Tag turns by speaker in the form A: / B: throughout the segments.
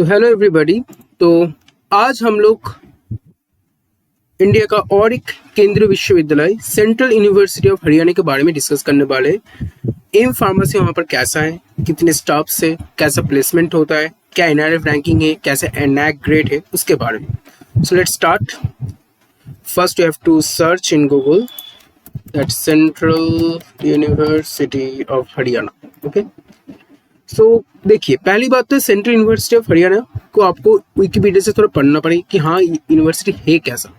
A: So hello everybody. तो आज हम लोग इंडिया का और एक केंद्रीय विश्वविद्यालय सेंट्रल यूनिवर्सिटी ऑफ हरियाणा के बारे में डिस्कस करने वाले हैं। एम फार्मेसी वहाँ पर कैसा है, कितने स्टाफ्स है, कैसा प्लेसमेंट होता है, क्या एनआरएफ रैंकिंग है, कैसे एनएक ग्रेड है, उसके बारे में। So let's start. First you have to search in Google that central university of Haryana. Okay, so देखिए, पहली बात तो सेंट्रल यूनिवर्सिटी ऑफ हरियाणा को आपको विकिपीडिया से थोड़ा पढ़ना पड़ेगा कि हाँ यूनिवर्सिटी है कैसा।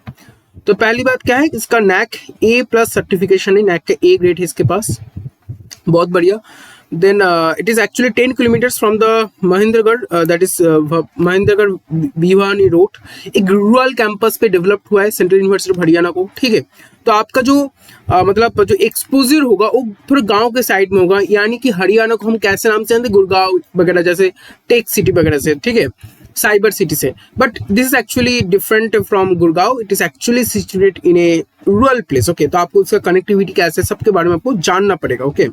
A: तो पहली बात क्या है, इसका नैक A+ सर्टिफिकेशन है, नैक का A ग्रेड है इसके पास, बहुत बढ़िया। Then it is actually 10 kilometres from the Mahendragarh, that is Mahendragarh Bhiwani road. एक रूरल कैंपस पे डेवलप हुआ है सेंट्रल यूनिवर्सिटी ऑफ हरियाणा को, ठीक है। तो आपका जो मतलब जो एक्सपोजर होगा वो थोड़ा गांव के साइड में होगा, यानी कि हरियाणा को हम कैसे नाम से जानते हैं, गुड़गांव वगैरह जैसे टेक सिटी वगैरह से, ठीक है, साइबर सिटी से। But this is actually different from Gurgaon, it is actually situated in A rural place. Okay, तो आपको उसका कनेक्टिविटी कैसे, सबके बारे में आपको जानना पड़ेगा। Okay,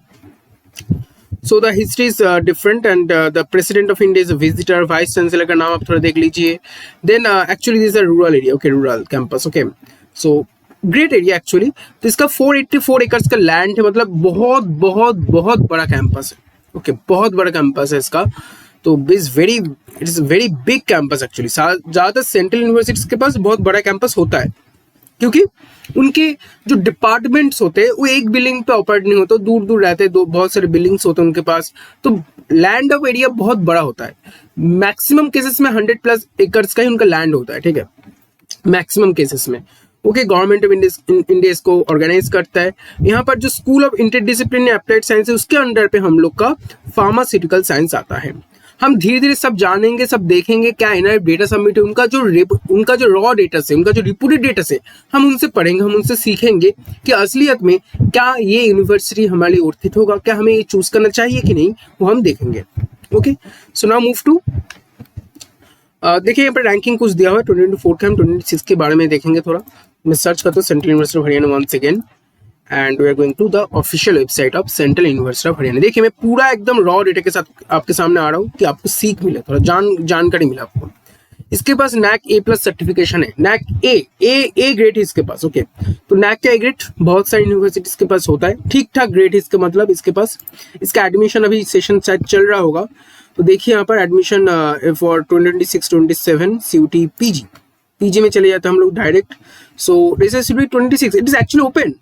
A: so the history is different and the president of India is a visitor, vice chancellor का नाम आप थोड़ा देख लीजिए। then actually this is a rural area, okay, rural campus, okay, so great area actually। तो इसका 484 acres का land है, मतलब बहुत बहुत बहुत बड़ा कैंपस है। ओके, बहुत बड़ा कैंपस है इसका। तो it is very big campus actually. ज़्यादातर सेंट्रल यूनिवर्सिटीज के पास बहुत बड़ा कैंपस होता है, क्योंकि उनके जो डिपार्टमेंट्स होते हैं वो एक बिल्डिंग पे ऑपरेट नहीं होते, दूर दूर रहते हैं, बहुत सारे बिल्डिंग्स होते हैं उनके पास। तो लैंड ऑफ एरिया बहुत बड़ा होता है। मैक्सिमम केसेस में 100+ एकर्स का ही उनका लैंड होता है, ठीक है, मैक्सिमम केसेस में। ओके, गवर्नमेंट ऑफ इंडिया इसको ऑर्गेनाइज करता है। यहाँ पर जो school of interdisciplinary applied science है उसके अंडर पे हम लोग का फार्मास्यूटिकल साइंस आता है। हम धीरे धीरे सब जानेंगे, सब देखेंगे क्या एनआरएफ डेटा सबमिट है, उनका जो रॉ डेटा से, उनका जो रिपोर्टेड डेटा से हम उनसे पढ़ेंगे, हम उनसे सीखेंगे कि असलियत में क्या ये यूनिवर्सिटी हमारे लिए वर्थित होगा, क्या हमें ये चूज करना चाहिए कि नहीं, वो हम देखेंगे। Okay, so now move to, देखिए यहाँ पर रैंकिंग कुछ दिया हुआ है 2024 के। हम 2026 के बारे में देखेंगे थोड़ा। मैं सर्च करता हूँ central university of Haryana once again and we are going to the official website of central university of Haryana. देखिए मैं पूरा एकदम रॉ डेटा के साथ आपके सामने आ रहा हूँ कि आपको सीख मिले, थोड़ा जानकारी मिले आपको। इसके पास नैक A+ सर्टिफिकेशन है, नैक A ग्रेड है इसके पास। ओके, तो नैक का A ग्रेड बहुत सारी यूनिवर्सिटीज के पास होता है, ठीक ठाक ग्रेड है इसका, मतलब इसके पास। इसका एडमिशन अभी सेशन शायद चल रहा होगा, तो देखिए यहाँ पर एडमिशन फॉर 2026-27 CUT PG में चले जाते हैं हम लोग direct. So this is 26, it is actually open.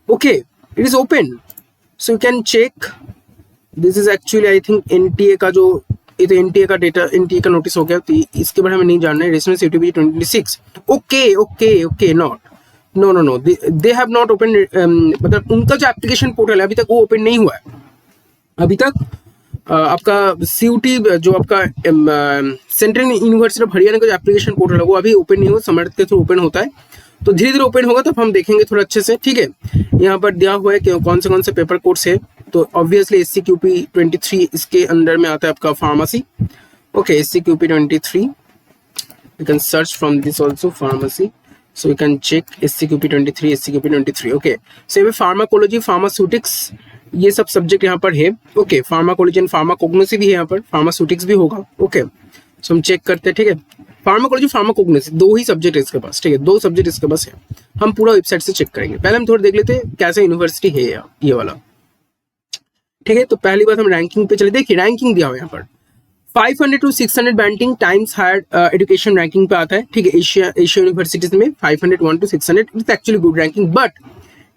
A: Okay, it is open, so you can check. This is actually I think NTA का जो, ये तो NTA का डेटा, NTA का नोटिस हो गया, तो इसके बारे में नहीं जानना है। Residence CUT 26। Okay, no, they have not opened, मतलब उनका जो एप्लीकेशन पोर्टल है अभी तक वो ओपन नहीं हुआ है। अभी तक आपका CUT जो आपका सेंट्रल यूनिवर्सिटी ऑफ हरियाणा का जो एप्लीकेशन पोर्टल है वो अभी ओपन नहीं हुआ, समर्थ के थ्रू ओपन होता है। तो धीरे धीरे ओपन होगा तब हम देखेंगे थोड़ा अच्छे से, ठीक है। यहाँ पर दिया हुआ है कि कौन से पेपर कोर्स है। तो ऑब्वियसली SCQP 23 इसके अंडर में आता है आपका pharmacy. Okay, SCQP 23, you can search from this also pharmacy, so you can check SCQP 23। Okay, so ये फार्माकोलॉजी, फार्मास्यूटिक्स, ये सब सब्जेक्ट यहाँ पर है। ओके, फार्माकोलॉजी एंड फार्माकोग्नोसी भी है यहाँ पर, फार्मास्यूटिक्स भी होगा। ओके, सो हम चेक करते हैं, ठीक है। फार्माकोलॉजी, फार्माकोग्नोसी, 2 ही सब्जेक्ट है इसके पास, ठीक है, 2 सब्जेक्ट इसके पास है। हम पूरा वेबसाइट से चेक करेंगे। पहले हम थोड़ा देख लेते हैं कैसे यूनिवर्सिटी है ये वाला, ठीक है। तो पहली बात हम रैंकिंग पे चले। देखिए रैंकिंग दिया हुआ है यहाँ पर 500 to 600 banding times higher education ranking पे आता है, ठीक है। एशिया यूनिवर्सिटीज में 501 to 600, it's actually good ranking. But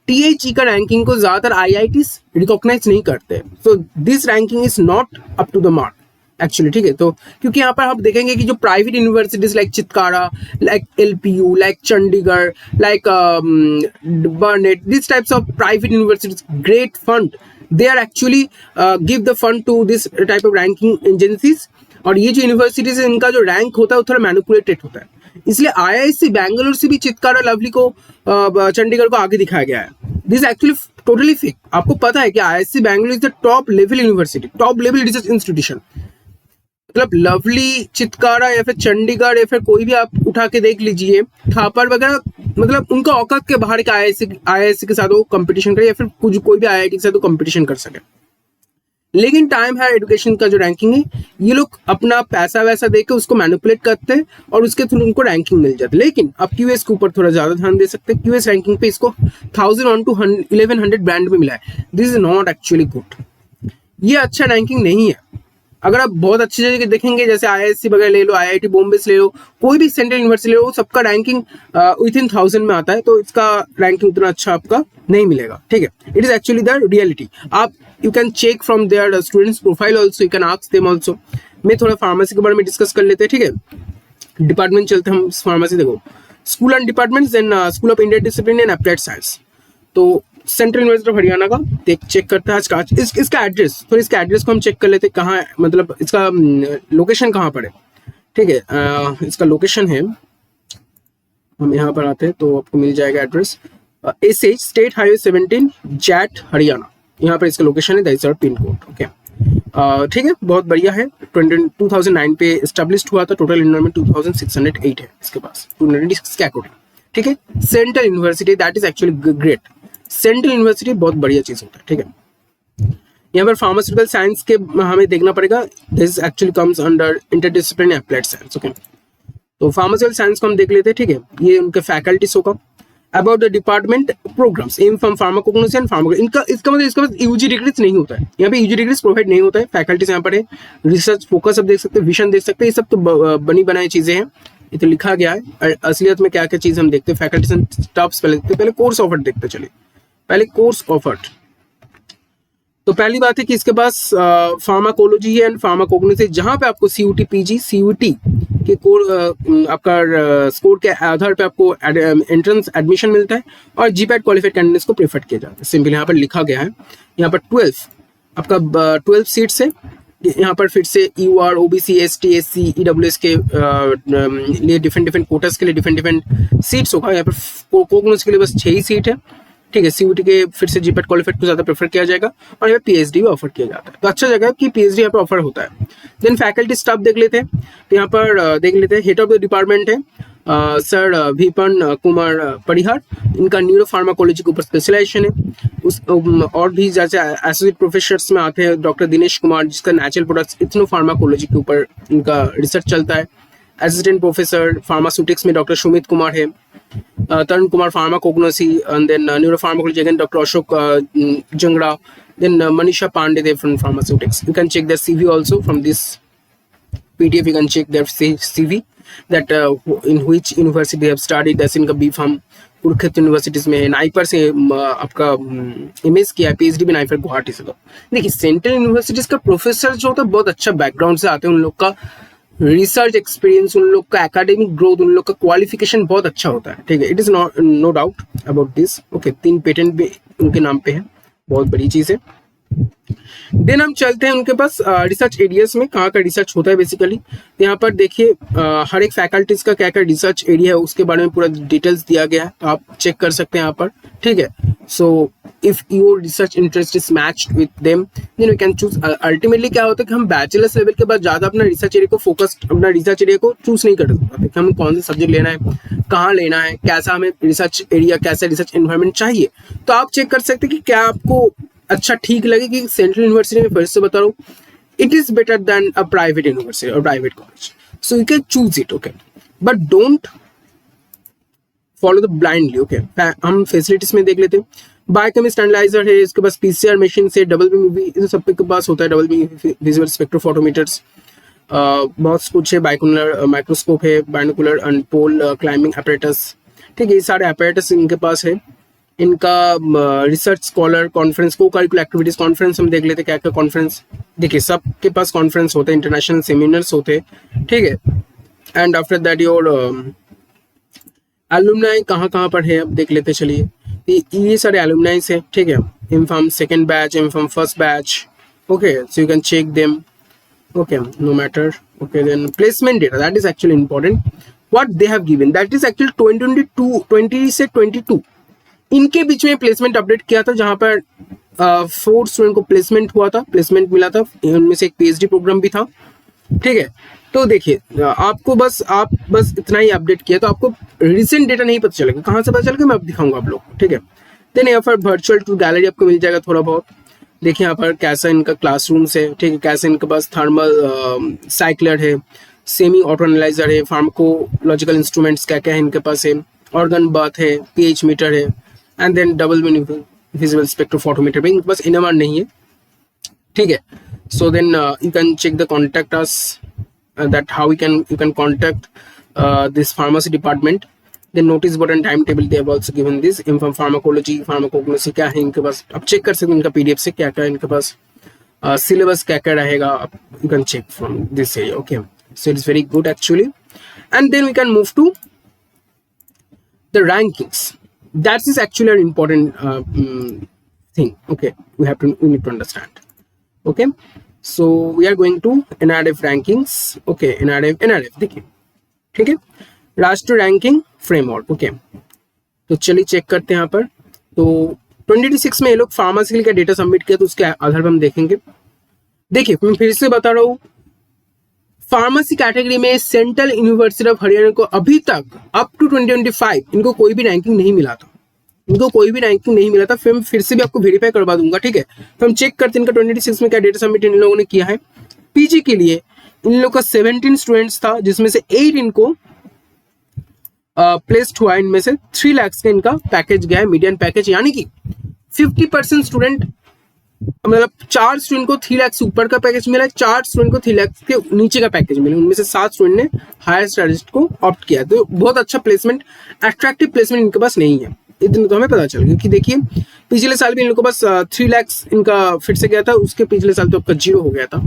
A: THE का रैंकिंग को ज्यादातर IITs रिकॉग्नाइज नहीं करते, so this ranking is not up to the mark actually, ठीक है। तो क्योंकि यहाँ पर आप देखेंगे कि जो private universities like Chitkara, like LPU, like Chandigarh, like Bennett, this types of private universities, great fund, they are actually give the fund to this type of ranking agencies. और ये जो यूनिवर्सिटीज है इनका जो रैंक होता है वो थोड़ा मैनिपुलेटेड होता है, इसलिए IISc बैंगलोर से भी चितकारा, लवली को, चंडीगढ़ को आगे दिखाया गया है। This actually totally fake. आपको पता है कि IISc Bangalore is the top level university, top level research institution. मतलब लवली, चितकारा या फिर चंडीगढ़ या फिर कोई भी आप उठा के देख लीजिए, थापर वगैरह, मतलब उनका औकात के बाहर का IISc के साथ वो कंपटीशन करे या फिर कोई भी IIT के साथ वो कंपटीशन कर सके। लेकिन टाइम हायर एजुकेशन का जो रैंकिंग है, ये लोग अपना पैसा वैसा देके उसको मैनिपुलेट करते हैं और उसके थ्रू उनको रैंकिंग मिल जाती है। लेकिन अब क्यूएस के ऊपर थोड़ा ज्यादा ध्यान दे सकते हैं। क्यूएस रैंकिंग पे इसको 1000 ऑन टू 1100 बैंड में मिला है। This is not actually good, ये अच्छा रैंकिंग नहीं है। अगर आप बहुत अच्छी जगह देखेंगे, जैसे आईआईएससी वगैरह ले लो, आईआईटी बॉम्बे से ले लो, कोई भी सेंट्रल यूनिवर्सिटी ले लो, सबका रैंकिंग विद इन 1000 में आता है, तो इसका रैंकिंग उतना अच्छा आपका नहीं मिलेगा। ठीक है, it is actually the reality. आप you can check from their students profile also, you can ask them also. मैं थोड़ा फार्मेसी के बारे में डिस्कस कर लेते हैं। ठीक है, डिपार्टमेंट चलते हैं हम फार्मेसी। देखो, school and departments, then school of Indian discipline and applied science. तो सेंट्रल यूनिवर्सिटी ऑफ हरियाणा का चेक करते हैं आज इसका एड्रेस। तो इसका एड्रेस को हम चेक कर लेते हैं, कहाँ मतलब इसका लोकेशन कहाँ पर है। ठीक है, इसका लोकेशन है, हम यहाँ पर आते हैं तो आपको मिल जाएगा एड्रेस, एसएच स्टेट हाईवे 17 जैट हरियाणा, यहाँ पर इसका लोकेशन है, that is our pin code. Okay, ठीक है, बहुत बढ़िया है। 2009 पे एस्टेब्लिश्ड हुआ था। टोटल एनरोलमेंट 2608 है इसके पास, 296 के अकॉर्डिंग। ठीक है, central university, that is actually great. Central university बहुत बढ़िया चीज होता है। ठीक है, यहाँ पर फार्मास्यूटिकल साइंस के हमें देखना पड़ेगा, this actually comes under interdisciplinary applied science. Okay, तो फार्मास्यूटिकल साइंस को हम देख लेते हैं। ठीक है, ये उनके फैकल्टीज होगा। About the department programmes M from pharmacognosy and pharmaco, इसका मतलब इसके पास यूजी डिग्रीज नहीं होता है, यहाँ पे यूजी डिग्रीज प्रोवाइड नहीं होता है। फैकल्टीज यहाँ पर है, रिसर्च फोकस आप देख सकते हैं, विजन देख सकते हैं, ये सब तो बनी बनाई चीजें हैं, ये तो लिखा गया है। असलियत में क्या क्या चीज हम देखते हैं, फैकल्टीज एंड स्टाफ्स पहले देखते हैं, पहले कोर्स ऑफर देखते चलिए, पहले कोर्स ऑफर्ड। तो पहली बात है कि इसके पास फार्माकोलॉजी एंड फार्माकोग्नोसी, जहां पे आपको सीयूटी पीजी सीयूटी के आपका स्कोर के आधार पे आपको एंट्रेंस एडमिशन मिलता है और जीपैट क्वालिफाइड कैंडिडेट्स को प्रेफर किया जाता है। सिंपल यहाँ पर लिखा गया है। यहाँ पर 12 आपका 12 सीट्स है। यहाँ पर फिर से UR, OBC, ST, SC, EWS के लिए डिफरेंट कोटास के लिए डिफरेंट सीट्स होगा। यहाँ पर कोग्नोसी के लिए बस 6 ही सीट है। ठीक है, सीयूटी के फिर से जीपैट क्वालिफाइड को ज्यादा प्रेफर किया जाएगा और यहाँ पे पीएचडी भी ऑफर किया जाता है। तो अच्छा जगह है कि पीएचडी यहाँ पे ऑफर होता है। देन फैकल्टी स्टाफ देख लेते हैं, तो यहाँ पर देख लेते हैं हेड ऑफ द डिपार्टमेंट है सर विपन कुमार परिहार, इनका न्यूरो फार्माकोलॉजी के ऊपर स्पेशलाइजेशन है। और भी जैसे एसोसिएट प्रोफेसर्स में आते हैं डॉक्टर दिनेश कुमार, जिसका नेचुरल प्रोडक्ट्स इथनो फार्माकोलॉजी के ऊपर इनका रिसर्च चलता है। असिस्टेंट प्रोफेसर फार्मास्यूटिक्स में डॉक्टर सुमित कुमार है। Tarun Kumar pharmacognosy, and then neuro pharmacology again doctor Ashok Jangra, then Manisha Pandey, they from pharmaceutics. You can check their CV also from this PDF. You can check their CV that in which university they have studied. जैसे इनका B farm Kurukshetra universities में है, NIPER से आपका MS किया है, PhD भी NIPER Guwahati से। तो देखिए सेंट्रल यूनिवर्सिटीज का प्रोफेसर जो होता है बहुत अच्छा बैकग्राउंड से आते हैं, उन लोग का रिसर्च एक्सपीरियंस, उन लोग का एकेडमिक ग्रोथ, उन लोग का क्वालिफिकेशन बहुत अच्छा होता है। ठीक है, it is no doubt about this. Okay, 3 patent भी उनके नाम पे है, बहुत बड़ी चीज है। देन हम चलते हैं उनके पास रिसर्च एरियाज में, कहाँ का रिसर्च होता है बेसिकली। तो यहाँ पर देखिए हर एक फैकल्टीज का क्या क्या रिसर्च एरिया है उसके बारे में पूरा डिटेल्स दिया गया है, तो आप चेक कर सकते हैं यहाँ पर। ठीक है, so if your research interest is matched with them then we can choose. Ultimately क्या होता है कि हम बैचलर्स लेवल के बाद ज्यादा अपना रिसर्च एरिया को फोकस्ड, अपना रिसर्च एरिया को चूज नहीं कर पाते कि हमें कौन सा सब्जेक्ट लेना है, कहाँ लेना है, कैसा हमें रिसर्च एरिया, कैसा रिसर्च एनवायरमेंट चाहिए। तो आप चेक कर सकते हैं कि क्या आपको अच्छा ठीक लगे कि सेंट्रल यूनिवर्सिटी में फिर से बता रहा हूँ, it is better than a private university और private college, so you can choose it. Okay, but don't follow the blindly. Okay, हम फैसिलिटीज में देख लेते हैं। बायोकेमिस्ट एनालाइजर है, इसके पास पीसीआर मशीन से, डबल बीम सब के पास होता है, डबल बीम विजुअल स्पेक्ट्रोफोटोमीटर्स, बहुत कुछ है। बाइकोलर माइक्रोस्कोप है, binocular and pole climbing apparatus. ठीक है, ये सारे अपैरेटस इनके पास है। इनका research scholar conference, co curricular activities conference हम देख लेते हैं क्या क्या कॉन्फ्रेंस। देखिए सबके पास कॉन्फ्रेंस होते हैं, इंटरनेशनल सेमिनार्स होते हैं। ठीक है, and after that your alumni कहाँ पर है अब देख लेते चलिए। ये सारे एलुमनाइज है। ठीक है, M from second batch, M from first batch. Okay, so you can check them. Okay, no matter. Okay, then placement data, that is actually important, what they have given, that is actually 20 से 22 इनके बीच में placement update किया था, जहां पर 4 student को placement हुआ था, प्लेसमेंट मिला था, उनमें से एक पीएचडी प्रोग्राम भी था। ठीक है, तो देखिए आपको आप बस इतना ही अपडेट किया तो आपको रिसेंट डेटा नहीं पता चलेगा, कहाँ से पता चलेगा मैं अब दिखाऊंगा आप लोग। ठीक है, देन यहाँ पर वर्चुअल टूर गैलरी आपको मिल जाएगा थोड़ा बहुत, देखिए यहाँ पर कैसा इनका क्लासरूम्स है, ठीक है, कैसे इनके पास थर्मल साइक्लर है, सेमी ऑटो एनालाइजर है, फार्माकोलॉजिकल इंस्ट्रूमेंट्स क्या क्या है इनके पास है, ऑर्गन बाथ है, पीएच मीटर है, and then double visible spectrophotometer भी इनके पास इनएमआर नहीं है, ठीक है. So then you can check the contact us, that how you can contact this pharmacy department. Then notice board and timetable they have also given this. Inform pharmacology, pharmacognosy क्या है इनके पास, आप चेक कर सकते हैं इनका पीडीएफ से क्या क्या इनके पास सिलेबस क्या क्या रहेगा, you can check from this area. Okay, so it's very good actually. And then we can move to the rankings. That is actually an important thing. Okay, we need to understand. Okay, so we are going to NRF rankings. Okay, NRF देखिए, ठीक है, राष्ट्रीय ranking framework. Okay, तो चलिए check करते हैं यहाँ पर. तो 2026 में ये लोग फार्मासी का डेटा सबमिट किया, तो उसके आधार पर हम देखेंगे. देखिए मैं फिर से बता रहा हूँ, फार्मेसी कैटेगरी में सेंट्रल यूनिवर्सिटी ऑफ हरियाणा को अभी तक अप टू 2025 इनको कोई भी रैंकिंग नहीं मिला था, इनको कोई भी रैंकिंग नहीं मिला था. फिर से भी आपको वेरीफाई करवा दूंगा, ठीक है. तो हम चेक करते हैं इनका 2026 में क्या डेटा सबमिट इन लोगों ने किया है. पीजी के लिए इन लोगों का 17 स्टूडेंट्स था, जिसमें से 8 इनको प्लेस्ड हुआ. इनमें से 3 लाख का इनका पैकेज गया है, मीडियन पैकेज, यानी कि 50% स्टूडेंट, मतलब 4 स्टूडेंट को 3 लाख से ऊपर का पैकेज मिला, 4 स्टूडेंट को 3 लाख के नीचे का पैकेज मिला. उनमें से 7 स्टूडेंट ने हायर स्टडीज को ऑप्ट किया. तो बहुत अच्छा प्लेसमेंट, अट्रैक्टिव प्लेसमेंट इनके पास नहीं है, इतना तो हमें पता चल गया. कि देखिए पिछले साल भी इन लोगों के पास 3 लाख इनका फिर से गया था, उसके पिछले साल तो आपका 0 हो गया था.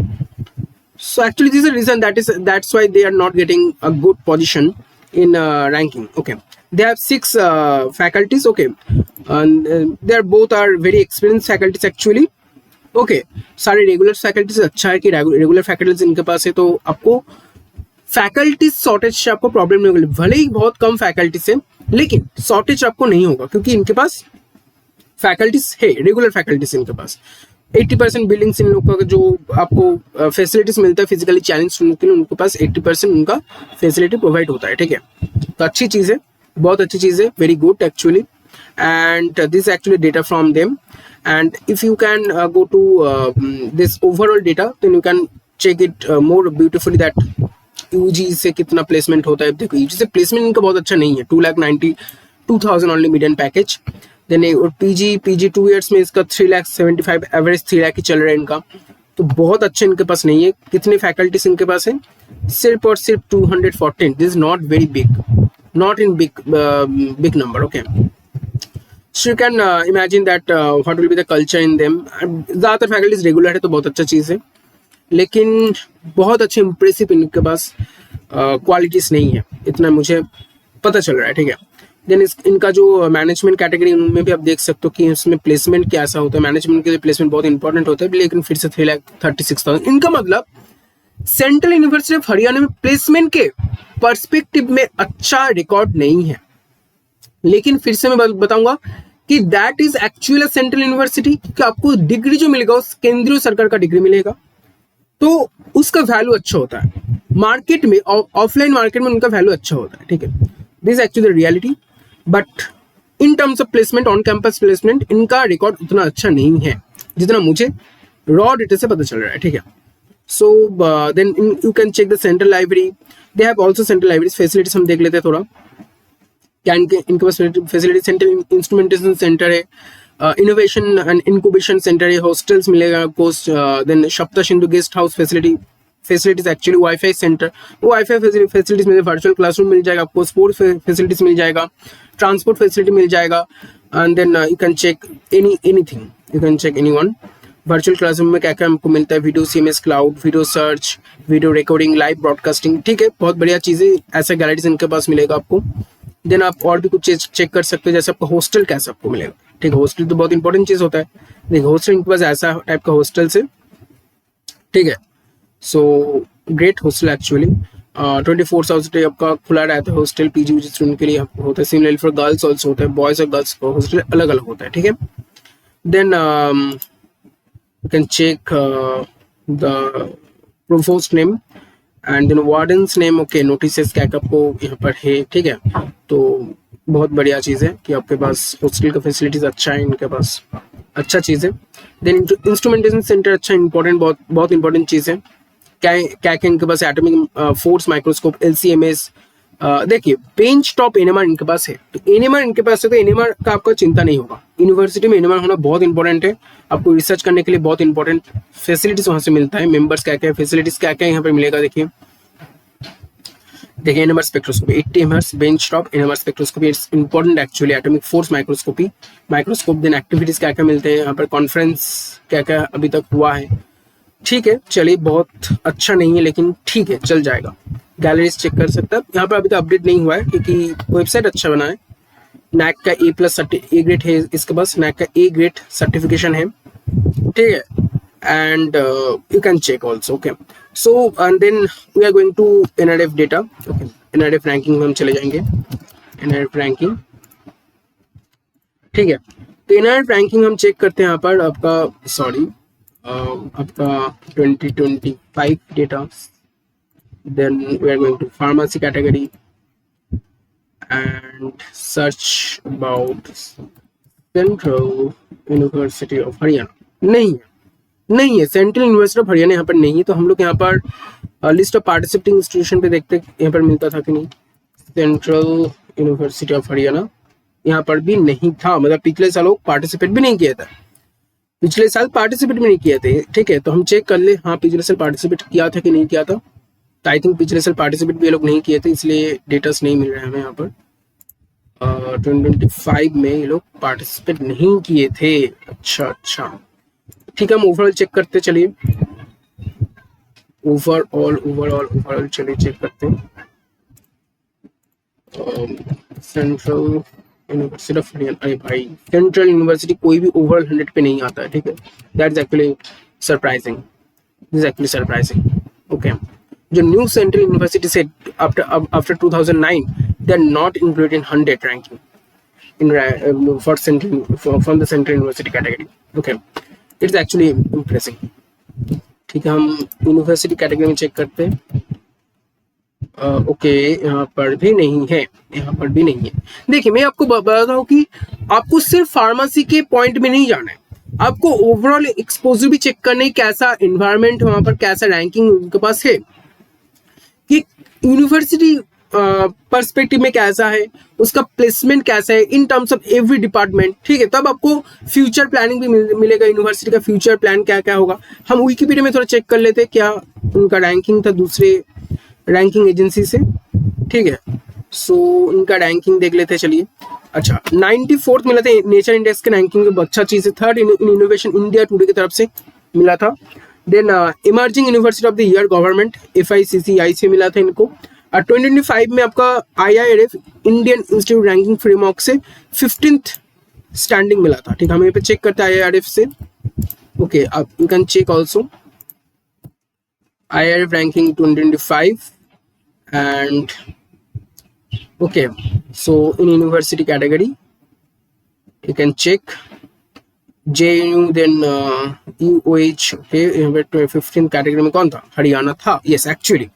A: So actually this is reason, that's why they are not getting a good position in ranking. Okay, they have 6 faculties. Okay, and they are both are very experienced faculties actually. Okay, सारे regular faculties, अच्छा है कि regular faculties इनके पास है, तो आपको faculties shortage से आपको प्रॉब्लम नहीं होगी. भले ही बहुत कम फैकल्टीज है, लेकिन शॉर्टेज आपको नहीं होगा, क्योंकि इनके पास फैकल्टीज है, रेगुलर फैकल्टीज इनके पास. 80% बिल्डिंग्स इन लोगों का जो आपको फैसिलिटीज मिलता है फिजिकली चैलेंज स्टूडेंट के लिए, उनके पास 80% उनका फैसिलिटी प्रोवाइड होता है, ठीक है. तो अच्छी चीज़ है, बहुत अच्छी चीज़ है, very good actually. And this actually data from them. And if you can go to this overall data, then you can check it more beautifully that UG से कितना प्लेसमेंट होता है. देखो UG से प्लेसमेंट इनका बहुत अच्छा नहीं है, 2,92,000 only median package. Then PG 2 years में इसका 3,75,000 एवरेज 3 लाख ही चल रहा है इनका, तो बहुत अच्छे इनके पास नहीं है. कितने फैकल्टीज इनके पास है, सिर्फ और सिर्फ 214. This is not very big, not in big number. Okay, so you can imagine that what will be the culture in them. ज़्यादातर फैकल्टीज रेगुलर है, तो बहुत अच्छा चीज़ है, लेकिन बहुत अच्छे इंप्रेसिव इनके पास क्वालिटीज़ नहीं है, इतना मुझे पता चल रहा है, ठीक है. देन इनका जो मैनेजमेंट कैटेगरी, उनमें भी आप देख सकते हो कि इसमें प्लेसमेंट कैसा होता है. मैनेजमेंट के लिए प्लेसमेंट बहुत इंपॉर्टेंट होता है, लेकिन फिर से 3,36,000 इनका मतलब सेंट्रल यूनिवर्सिटी ऑफ हरियाणा में प्लेसमेंट के पर्सपेक्टिव में अच्छा रिकॉर्ड नहीं है. लेकिन फिर से मैं बताऊंगा कि that is actual central university, कि आपको डिग्री जो मिलेगा उस केंद्रीय सरकार का डिग्री मिलेगा, तो उसका वैल्यू अच्छा होता है. मार्केट में, ऑफलाइन मार्केट में उनका वैल्यू अच्छा होता है, ठीक है. This actually reality, but in terms of placement, on campus placement, इनका रिकॉर्ड उतना अच्छा नहीं है जितना मुझे रॉ डेटा से पता चल रहा है, ठीक है. So then you can check the central library. They have also central library facilities हम देख लेते हैं थोड़ा. क्या इनके पास फैसिलिटी, सेंट्रल इंस्ट्रूमेंटेशन सेंटर है, इनोवेशन एंड इंक्यूबेशन सेंटर है, हॉस्टल्स मिलेगा आपको. Then Sapta Sindhu guest house facilities actually wifi centre, वो वाईफाई फैसिलिटीज मिल, वर्चुअल क्लासरूम मिल जाएगा आपको, स्पोर्ट्स फैसिलिटीज मिल जाएगा, ट्रांसपोर्ट फैसिलिटी मिल जाएगा. And then you can check anything, you can check anyone. Virtual classroom में क्या क्या हमको मिलता है, video CMS cloud, video search, video recording, live broadcasting, ठीक है, बहुत बढ़िया चीज़ें, ऐसा गैलरीज इनके पास मिलेगा आपको. देन आप और भी कुछ चेक कर सकते हो, जैसे आपको हॉस्टल कैसे आपको मिलेगा, ठीक है. हॉस्टल तो बहुत इंपॉर्टेंट चीज़ होता है. देखिए हॉस्टल इनके पास ऐसा टाइप का हॉस्टल से, ठीक है. So great hostel actually, 24 hours day आपका खुला रहता है हॉस्टल. PG स्टूडेंट के लिए होता है. सिमिलरली फॉर गर्ल्स ऑल्सो होता है, बॉयज़ और गर्ल्स का हॉस्टल अलग अलग होता है, ठीक है. Then you can check the provost name and then wardens name. Okay, notices क्या आपको यहाँ पर है, ठीक है. तो बहुत बढ़िया चीज़ है कि आपके पास हॉस्टल का फैसिलिटीज अच्छा है, इनके पास अच्छा चीज़ है। देन इंस्ट्रूमेंटेशन सेंटर अच्छा, इंपॉर्टेंट, बहुत बहुत इंपॉर्टेंट चीज़ है। क्या क्या क्या इनके पास एटॉमिक फोर्स माइक्रोस्कोप, LCMS, देखिए बेंच टॉप एनएमआर इनके पास है। तो एनएमआर इनके पास है तो एनएमआर का आपको चिंता नहीं होगा। यूनिवर्सिटी में एनएमआर होना बहुत इंपॉर्टेंट है, आपको रिसर्च करने के लिए बहुत इंपॉर्टेंट फैसिलिटीज वहाँ से मिलता है। मेंबर्स क्या क्या फैसिलिटीज क्या क्या यहाँ पर मिलेगा, देखिए NMR spectroscopy 80 MHz bench top NMR spectroscopy, it's important actually. Atomic force microscopy, microscope, then activities क्या क्या मिलते हैं यहाँ पर, कॉन्फ्रेंस क्या क्या अभी तक हुआ है। ठीक है, चलिए बहुत अच्छा नहीं है लेकिन ठीक है, चल जाएगा। गैलरीज चेक कर सकता है, यहाँ पर अभी तक अपडेट नहीं हुआ है क्योंकि वेबसाइट अच्छा बना है। नैक का A ग्रेड है इसके पास, नैक का A ग्रेड सर्टिफिकेशन है, ठीक है। And you can check also, okay. So and then we are going to NRF data, okay. NRF ranking में हम चले जाएंगे, NRF रैंकिंग, ठीक है। तो NRF रैंकिंग हम चेक करते हैं यहाँ पर आपका, सॉरी आपका 2025 data. Then we are going to pharmacy category and search about Central University of Haryana। नहीं है सेंट्रल यूनिवर्सिटी ऑफ हरियाणा यहाँ पर नहीं है। तो हम लोग यहाँ पर लिस्ट ऑफ पार्टिसिपेटिंग इंस्टीट्यूशन पे देखते यहाँ पर मिलता था कि नहीं। सेंट्रल यूनिवर्सिटी ऑफ हरियाणा यहाँ पर भी नहीं था, मतलब पिछले साल लोग पार्टिसिपेट भी नहीं किया था, पिछले साल पार्टिसिपेट भी नहीं किए थे, ठीक है। तो हम चेक कर ले, हाँ पिछले साल पार्टिसिपेट किया था कि नहीं किया था। तो आई थिंक पिछले साल पार्टिसिपेट भी ये लोग नहीं किए थे, इसलिए डेटास नहीं मिल रहे हैं हमें यहाँ पर। 2025 में ये लोग पार्टिसिपेट नहीं किए थे। अच्छा, ठीक है। हम ओवरऑल चेक करते, चलिए ओवरऑल चलिए चेक करते हैं। सेंट्रल यूनिवर्सिटी ऑफ हरियाणा, अरे भाई सेंट्रल यूनिवर्सिटी कोई भी ओवरऑल 100 पे नहीं आता है, ठीक है। That is actually surprising, okay. जो न्यू सेंट्रल यूनिवर्सिटी से after 2009 they are not included in 100 ranking in for central from the central university category, okay. It's actually impressing, ठीक है। हम यूनिवर्सिटी कैटेगरी में चेक करते हैं, ओके। यहाँ पर भी नहीं है, देखिए मैं आपको बताता हूँ कि आपको सिर्फ फार्मेसी के पॉइंट में नहीं जाना है, आपको ओवरऑल एक्सपोजर भी चेक करना है, कैसा एनवायरनमेंट वहाँ पर, कैसा रैंकिंग उनके पास है, कि यूनिवर्सिटी पर्सपेक्टिव में कैसा है, उसका प्लेसमेंट कैसा है in terms of every department, ठीक है। तब आपको फ्यूचर प्लानिंग भी मिलेगा, यूनिवर्सिटी का फ्यूचर प्लान क्या क्या होगा। हम विकिपीडिया में थोड़ा चेक कर लेते हैं क्या उनका रैंकिंग था दूसरे रैंकिंग एजेंसी से, ठीक है। सो उनका रैंकिंग देख लेते हैं, चलिए। अच्छा 94th मिला था नेचर इंडेक्स के रैंकिंग में, अच्छा चीज है। 3rd in innovation India today की तरफ से मिला था। Then emerging university of the year government FICCI से मिला था इनको। 2025 में आपका IIRF Indian institute ranking framework से 15th स्टैंडिंग मिला था, ठीक है। हम यहाँ पे चेक करते हैं IIRF से, ओके। आप you can check also IIRF ranking 2025 and okay, so in university category you can check JNU, then UOH, okay। 15th category में कौन था, हरियाणा था, यस एक्चुअली।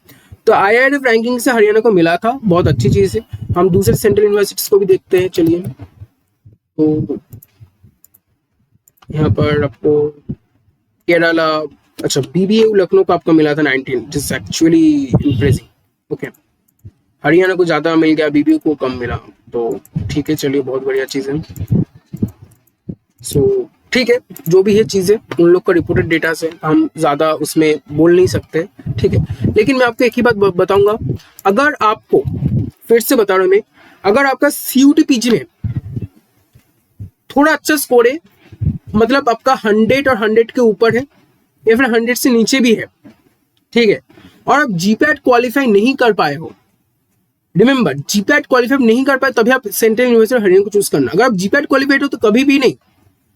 A: तो IIRF रैंकिंग से हरियाणा को मिला था, बहुत अच्छी चीज है। हम दूसरे सेंट्रल यूनिवर्सिटीज को भी देखते हैं, चलिए। तो यहाँ पर आपको केरला, अच्छा BBU लखनऊ को आपको मिला था 19, जिस एक्चुअली इम्प्रेसिंग, ओके। हरियाणा को ज्यादा मिल गया, BBU को कम मिला, तो ठीक है, चलिए बहुत बढ़िया चीज है। सो ठीक है, जो भी है चीजें उन लोग का रिपोर्टेड डेटा से हम ज्यादा उसमें बोल नहीं सकते, ठीक है। लेकिन मैं आपको एक ही बात बताऊंगा, अगर आपको फिर से बता रहा हूं मैं, अगर आपका CUT PG में थोड़ा अच्छा स्कोर है, मतलब आपका 100 और 100 के ऊपर है या फिर 100 से नीचे भी है, ठीक है, और आप GPAT क्वालिफाई नहीं कर पाए हो, रिमेंबर GPAT क्वालिफाई नहीं कर पाए तभी आप सेंट्रल यूनिवर्सिटी हरियाणा को चूज करना। अगर आप GPAT क्वालिफाइड हो तो कभी भी नहीं,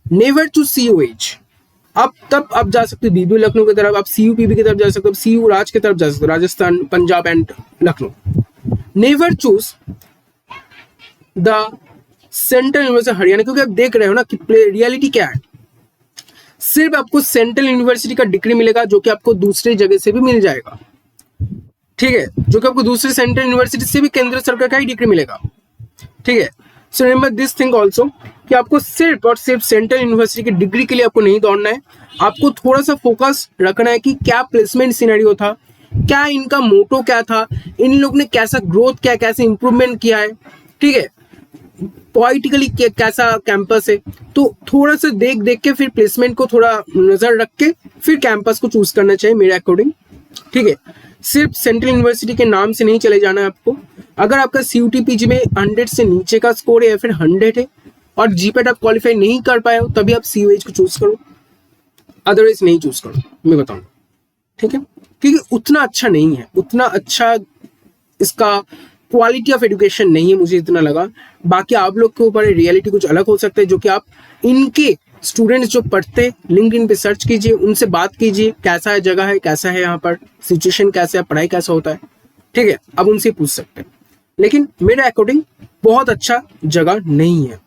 A: नेवर चूज CUH। आप तब आप जा सकते हो BBU लखनऊ की तरफ, आप CUPB की तरफ जा सकते हो, CU राज की तरफ जा सकते हो, Rajasthan, Punjab and Lucknow. Never choose the central university Haryana, क्योंकि आप देख रहे हो ना कि रियलिटी क्या है। सिर्फ आपको सेंट्रल यूनिवर्सिटी का डिग्री मिलेगा जो कि आपको दूसरी जगह से भी मिल जाएगा, ठीक है, जो कि आपको दूसरे सेंट्रल यूनिवर्सिटी से भी केंद्र सरकार का ही डिग्री मिलेगा, ठीक है। So remember this thing also कि आपको सिर्फ और सिर्फ सेंट्रल यूनिवर्सिटी की डिग्री के लिए आपको नहीं दौड़ना है, आपको थोड़ा सा फोकस रखना है कि क्या प्लेसमेंट सिनेरियो था, क्या इनका मोटो क्या था, इन लोग ने कैसा ग्रोथ किया, कैसे इंप्रूवमेंट किया है, ठीक है, पॉलिटिकली कैसा कैंपस है। तो थोड़ा सा देख देख के फिर प्लेसमेंट को थोड़ा नजर रख के फिर कैंपस को चूज करना चाहिए मेरे अकॉर्डिंग, ठीक है। सिर्फ सेंट्रल यूनिवर्सिटी के नाम से नहीं चले जाना है आपको। अगर आपका CUT-PG में 100 से नीचे का स्कोर है या फिर 100 है और GPAT आप क्वालिफाई नहीं कर पाए हो, तभी आप CUH को चूज करो, अदरवाइज नहीं चूज करो, मैं बताऊँ, ठीक है। क्योंकि उतना अच्छा नहीं है, उतना अच्छा इसका क्वालिटी ऑफ एजुकेशन नहीं है, मुझे इतना लगा। बाकी आप लोग के ऊपर रियलिटी कुछ अलग हो सकता है, जो कि आप इनके स्टूडेंट्स जो पढ़ते लिंक्डइन पे सर्च कीजिए, उनसे बात कीजिए, कैसा है जगह है, कैसा है यहाँ पर सिचुएशन, कैसा है पढ़ाई, कैसा होता है, ठीक है, अब उनसे पूछ सकते हैं। लेकिन मेरे अकॉर्डिंग बहुत अच्छा जगह नहीं है,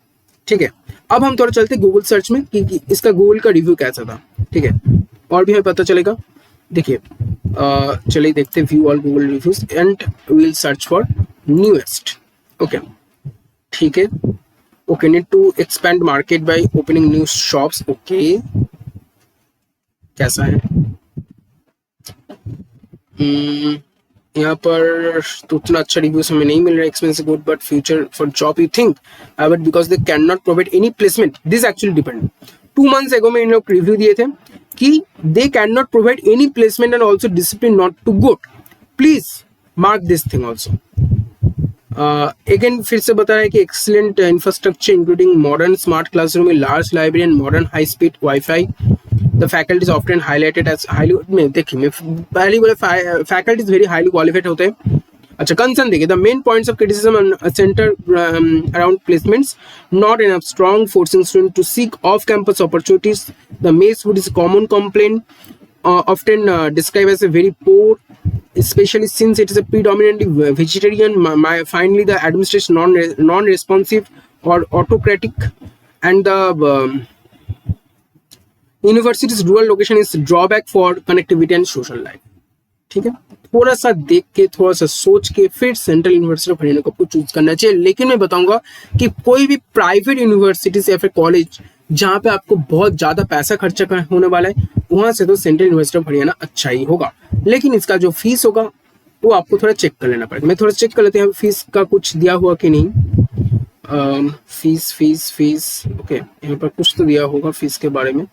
A: ठीक है। अब हम थोड़ा चलते गूगल सर्च में कि इसका गूगल का रिव्यू कैसा था, ठीक है, और भी हमें पता चलेगा। देखिए चलिए देखते view all Google reviews and will search for newest, okay, ठीक है, okay, need to expand market by opening new shops, okay, कैसा है यहाँ पर तो उतना अच्छा रिव्यूज हमें नहीं मिल रहा है। Expensive good but future for job you think, but because they can not provide any placement, this actually depend. 2 months एगो में इन लोग रिव्यू दिए थे कि they can not provide any placement and also discipline not too good, please mark this thing also. Again फिर से बता रहा है कि excellent infrastructure including modern smart classroom, large library and modern high speed wifi, the faculty is often highlighted as highly, में देखिए मैं पहले बोले faculty is very highly qualified होते हैं। अच्छा, कंसर्न देखिए, the main points of criticism center around placements, not enough strong forcing students to seek off-campus opportunities, the mess food is a common complaint, often described as a very poor, especially since it is a predominantly vegetarian. Finally, the administration non-responsive or autocratic, and the universities rural location is drawback for connectivity and social life, ठीक है। थोड़ा सा देख के, थोड़ा सा सोच के फिर सेंट्रल यूनिवर्सिटी ऑफ हरियाणा को आपको चूज करना चाहिए। लेकिन मैं बताऊंगा कि कोई भी प्राइवेट यूनिवर्सिटीज या फिर कॉलेज जहाँ पे आपको बहुत ज्यादा पैसा खर्चा होने वाला है, वहां से तो सेंट्रल यूनिवर्सिटी ऑफ हरियाणा अच्छा ही होगा। लेकिन इसका जो फीस होगा वो आपको थोड़ा चेक कर लेना पड़ेगा। मैं थोड़ा चेक कर लेते हैं फीस का कुछ दिया हुआ कि नहीं। फीस ओके, यहाँ पर कुछ तो दिया होगा फीस के बारे में।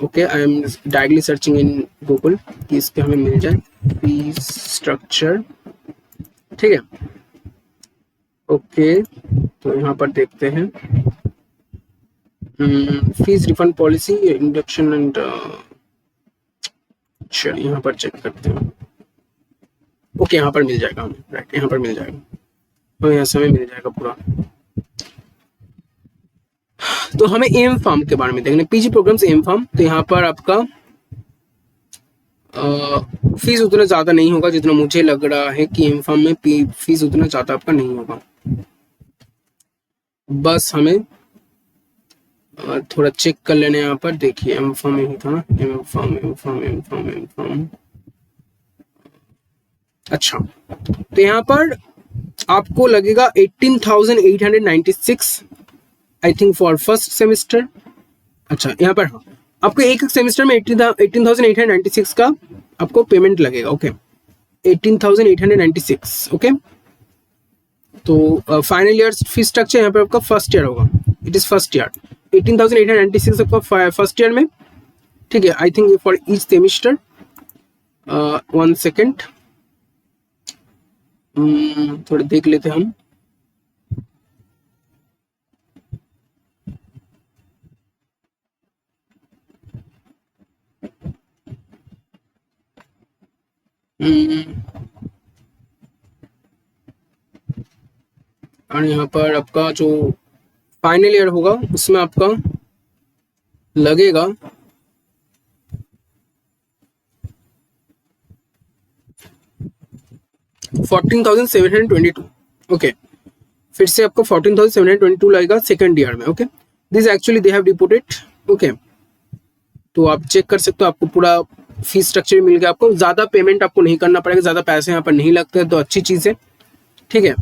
A: Okay, I am directly searching in Google कि इस पे हमें मिल जाए फीस स्ट्रक्चर, ठीक है। ओके, तो यहाँ पर देखते हैं fees refund policy induction and, चलिए यहाँ पर चेक करते हैं। ओके, यहाँ पर मिल जाएगा हमें, राइट, यहाँ पर मिल जाएगा, तो यहाँ से हमें मिल जाएगा पूरा। तो हमें एम फार्म के बारे में देखना, पीजी प्रोग्राम्स एम फार्म, तो यहाँ पर आपका फीस उतना ज्यादा नहीं होगा जितना मुझे लग रहा है कि एम फार्म में फीस उतना ज्यादा आपका नहीं होगा। बस हमें थोड़ा चेक कर लेने, यहाँ पर देखिए एम फार्म ही था ना, एम फार्म। अच्छा, तो यहाँ पर आपको लगेगा 18,896 I think for first semester. अच्छा, यहाँ पर हाँ, आपको एक सेमेस्टर में 18,896 का आपको पेमेंट लगेगा। Okay, 18,896, okay. तो फाइनल ईयर फीस स्ट्रक्चर यहाँ पर आपका फर्स्ट ईयर होगा, इट इज फर्स्ट ईयर, 18,896 आपका फर्स्ट ईयर में, ठीक है। I think for each semester, 1 second, थोड़ा देख लेते हैं हम। और यहाँ पर आपका जो फाइनल ईयर होगा उसमें आपका लगेगा 14,722। ओके, फिर से आपको 14,722 लगेगा सेकेंड ईयर में। Okay, this actually they have reported. Okay, तो आप चेक कर सकते हो, आपको पूरा फीस स्ट्रक्चर मिल गया, आपको ज्यादा पेमेंट आपको नहीं करना पड़ेगा, ज्यादा पैसे यहाँ पर नहीं लगते, तो अच्छी चीज है, ठीक है,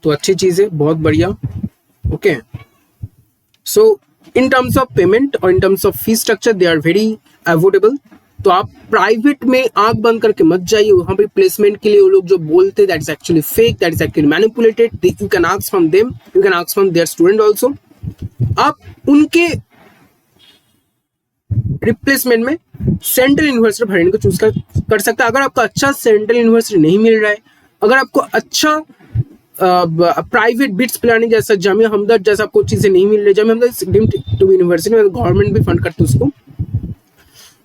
A: तो अच्छी चीज है, बहुत बढ़िया। Okay, so in terms of payment or in terms of fee structure they are very affordable. तो आप प्राइवेट में आंख बंद करके मत जाइए, वहां पे प्लेसमेंट के लिए वो लोग जो बोलते हैं that is actually fake, that is actually manipulated. You can ask from them, you can ask from their student also. आप उनके रिप्लेसमेंट में सेंट्रल यूनिवर्सिटी ऑफ हरियाणा को चूज कर सकते हैं. अगर आपको अच्छा सेंट्रल यूनिवर्सिटी नहीं मिल रहा है, अगर आपको अच्छा प्राइवेट बिट्स पिलाने जैसा जामिया हमदर्द जैसा आपको चीजें नहीं मिल रही, जामिया हमदर्द डीम्ड टू बी यूनिवर्सिटी में गवर्नमेंट भी फंड करते उसको,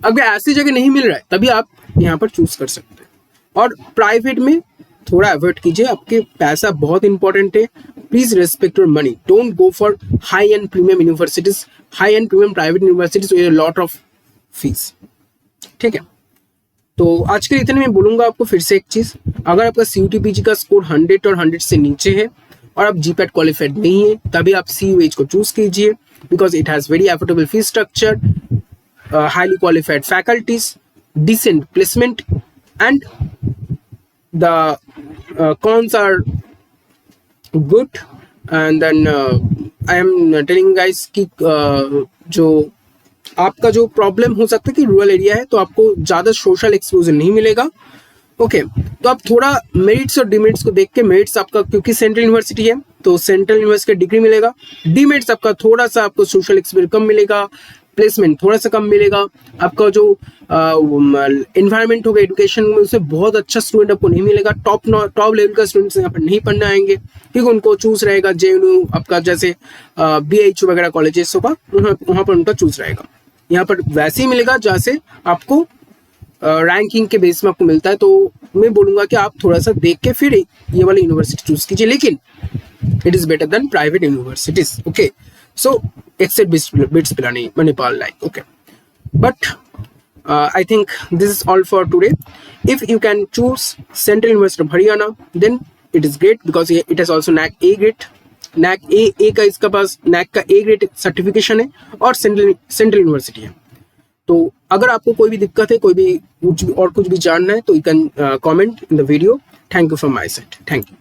A: अगर ऐसी जगह नहीं मिल रहा है तभी आप यहाँ पर चूज कर सकते हैं. और प्राइवेट में थोड़ा अवॉइड कीजिए, आपके पैसा बहुत इंपॉर्टेंट है. Please respect your money, don't go for high and premium universities, high and premium private universities with a lot of fees. ठीक है, तो आज के लिए इतने में बोलूंगा आपको फिर से एक चीज, अगर आपका CUT-PG का स्कोर 100 और 100 से नीचे है और आप GPAT क्वालिफाइड नहीं है तभी आप CUH को चूज कीजिए, because it has very affordable fee structure, highly qualified faculties, decent placement, and the cons are good. And then I am telling guys कि जो आपका जो प्रॉब्लम हो सकता है कि रूरल एरिया है तो आपको ज़्यादा सोशल एक्सपोजर नहीं मिलेगा. ओके, तो आप थोड़ा मेरिट्स और डिमेरिट्स को देख के, मेरिट्स आपका क्योंकि सेंट्रल यूनिवर्सिटी है तो सेंट्रल यूनिवर्सिटी का डिग्री मिलेगा, डिमेरिट्स आपका थोड़ा सा आपको सोशल एक्सपोजर कम मिलेगा, प्लेसमेंट थोड़ा सा कम मिलेगा, आपका जो एनवायरनमेंट होगा एजुकेशन में उससे बहुत अच्छा स्टूडेंट आपको नहीं मिलेगा, टॉप लेवल का स्टूडेंट्स यहाँ पर नहीं पढ़ने आएंगे क्योंकि उनको चूज रहेगा JNU आपका जैसे BHU वगैरह कॉलेजेस होगा वहाँ पर उनका चूज रहेगा. यहाँ पर वैसे ही मिलेगा जहाँ से आपको रैंकिंग के बेस में आपको मिलता है. तो मैं बोलूँगा कि आप थोड़ा सा देख के फिर ये वाली यूनिवर्सिटी चूज कीजिए, लेकिन it is better than private universities. Okay, so except bits pilani manipal like. Okay, but I think this is all for today. If you can choose Central University of Haryana then it is great because it has also NAC A grade. NAC A का इसका पास NAC का A grade certification है और central university है. तो अगर आपको कोई भी दिक्कत है, कोई भी कुछ भी जानना है तो you can comment in the video. Thank you from my side. Thank you.